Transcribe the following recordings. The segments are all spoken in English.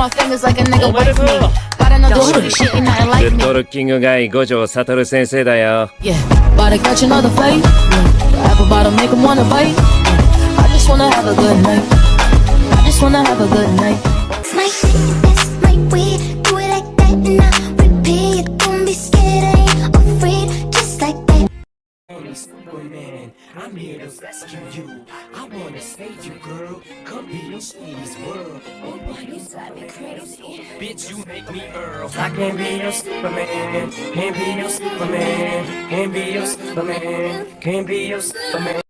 my fingers like a nigga wife me. Got another shorty, shit ain't nothing like me. グッドルッキングガイ五条悟先生だよ。 Yeah, about to catch another fight. Apple bottom make him wanna bite. I just wanna have a good night. I just wanna have a good night. It's my shit, that's my way. Do it like that and I repeat. Don't be scared, I ain't afraid. Just like that. I'm here to rescue you. I wanna save you, girl. Come be your sweetest world. Oh boy, you drive me crazy. Bitch, you make me Earl. I can't be your Superman. Can't be your Superman. Can't be your Superman. Can't be your Superman.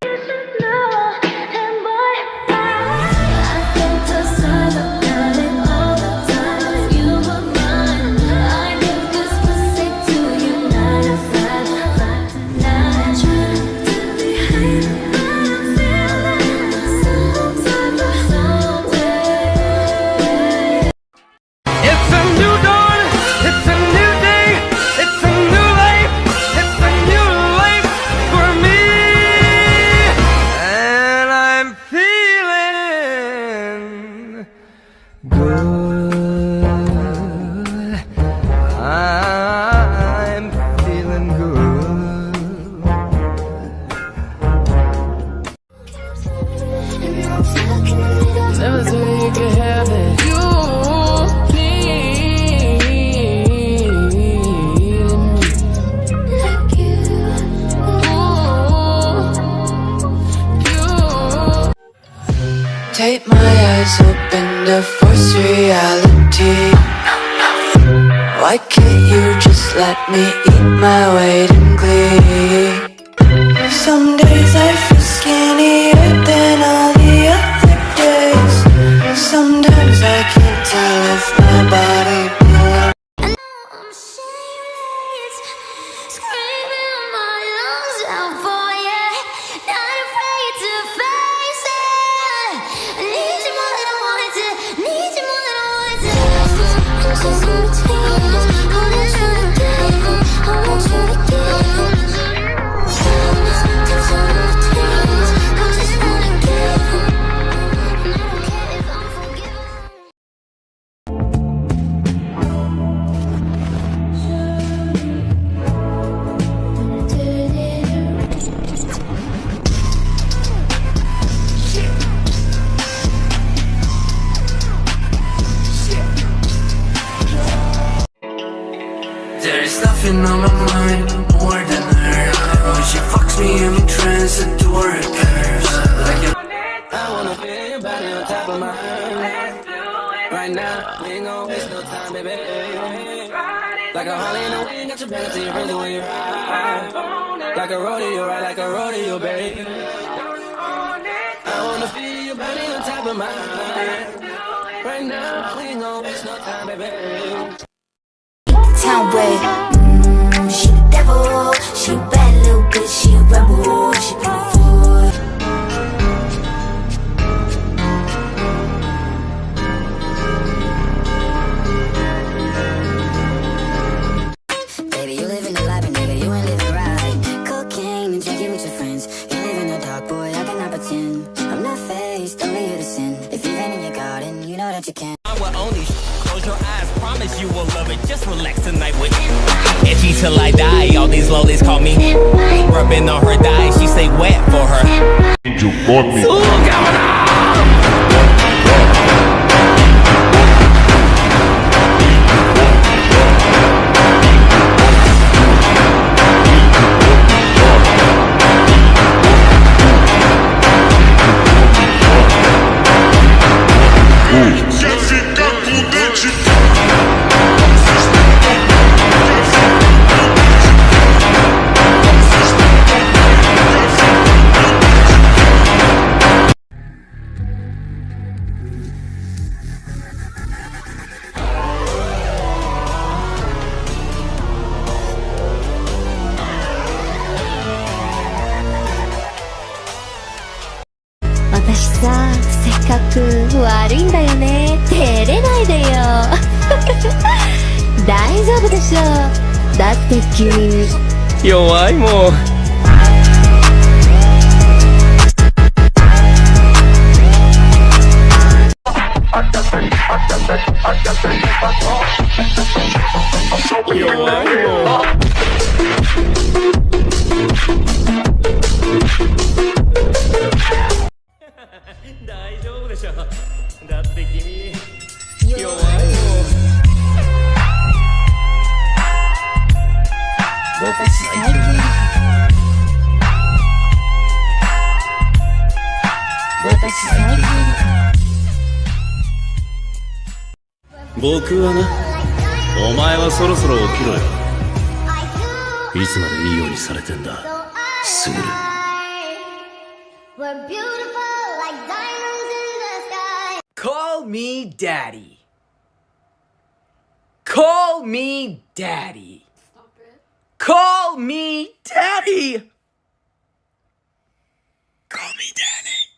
Never say you can have it. You Take my eyes open to force reality. Why can't you just let me eat my weight in glee? Some days I feel skinnier than all the other days. Sometimes I can't tell if my body belongs. I'm shameless, screaming my lungs out for you. Not afraid to face it. I need you more than I wanted to. Need you more than I wanted to. I'm just in between. I want you to give. I want you to give. There's nothing on my mind more than her. When she fucks me, I'm in trance and to her curves. Like you. I wanna feel your body on top of mine. Right now, we ain't gon' waste no time, baby. Like a Harley in the wind, got your back to your friends when you ride. Like a rodeo, right? Like a rodeo, baby. I wanna feel your body on top of mine. Right now, we ain't gon' waste no time, baby. Town way. She the devil. She a bad little bitch. She a rebel. She beautiful. Baby, you living the life, and nigga, you ain't living right. Cocaine and drinking with your friends. You live in the dark, boy. I cannot pretend. I'm not faced, only here to sin. If you've been in your garden, you know that you can. I will only close your eyes, promise you will love it. Just relax tonight with itchy till I die. All these lollies call me rubbing on her thigh. She say wet for her. You bought me. ᴅせっかく悪いんだよね。照れないでよ。大丈夫でしょ。だって君弱いもん。あった弱いよ。大丈夫でしょ。だって君弱いよ。私最近僕はな、お前はそろそろ起きろよ。いつまでいいようにされてんだ、スグル。We're beautiful like diamonds in the sky. Call me daddy. Call me daddy. Call me daddy. Call me daddy.